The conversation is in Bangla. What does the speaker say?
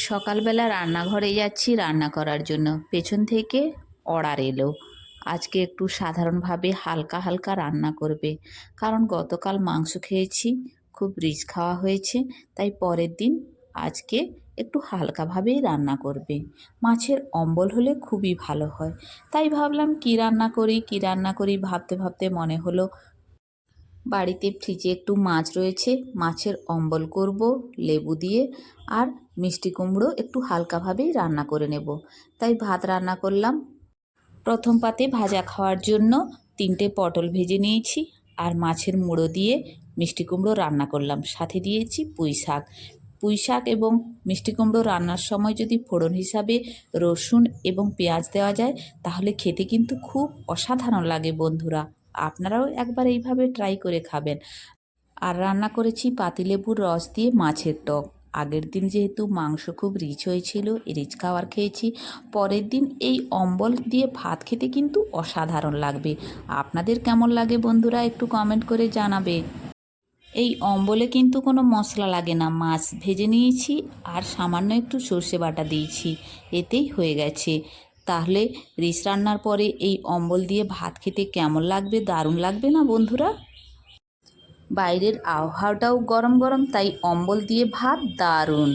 সকালবেলা রান্নাঘরে যাচ্ছি রান্না করার জন্য, পেছন থেকে অর্ডার এলো আজকে একটু সাধারণভাবে হালকা হালকা রান্না করবে। কারণ গতকাল মাংস খেয়েছি, খুব রিচ খাওয়া হয়েছে, তাই পরের দিন আজকে একটু হালকাভাবেই রান্না করবে। মাছের অম্বল হলে খুবই ভালো হয়। তাই ভাবলাম কী রান্না করি ভাবতে ভাবতে মনে হলো বাড়িতে ফ্রিজে একটু মাছ রয়েছে, মাছের অম্বল করব লেবু দিয়ে, আর মিষ্টি কুমড়ো একটু হালকাভাবেই রান্না করে নেব। তাই ভাত রান্না করলাম। প্রথম পাতে ভাজা খাওয়ার জন্য 3টে পটল ভেজে নিয়েছি, আর মাছের মুড়ো দিয়ে মিষ্টি কুমড়ো রান্না করলাম। সাথে দিয়েছি পুঁই শাক এবং মিষ্টি কুমড়ো রান্নার সময় যদি ফোড়ন হিসাবে রসুন এবং পেঁয়াজ দেওয়া যায়, তাহলে খেতে কিন্তু খুব অসাধারণ লাগে বন্ধুরা। আপনারাও একবার এইভাবে ট্রাই করে খাবেন। আর রান্না করেছি পাতিলেবুর রস দিয়ে মাছের টক। আগের দিন যেহেতু মাংস খুব রিচ হয়েছিল, রিচ খাবার খেয়েছি, পরের দিন এই অম্বল দিয়ে ভাত খেতে কিন্তু অসাধারণ লাগবে। আপনাদের কেমন লাগে বন্ধুরা একটু কমেন্ট করে জানাবে। এই অম্বলে কিন্তু কোনো মশলা লাগে না, মাছ ভেজে নিয়েছি আর সামান্য একটু সর্ষে বাটা দিয়েছি, এতেই হয়ে গেছে। তাহলে রিচ রান্নার পরে এই অম্বল দিয়ে ভাত খেতে কেমন লাগবে, দারুণ লাগবে না বন্ধুরা? বাইরের আবহাওয়াটাও গরম গরম, তাই অম্বল দিয়ে ভাত দারুণ।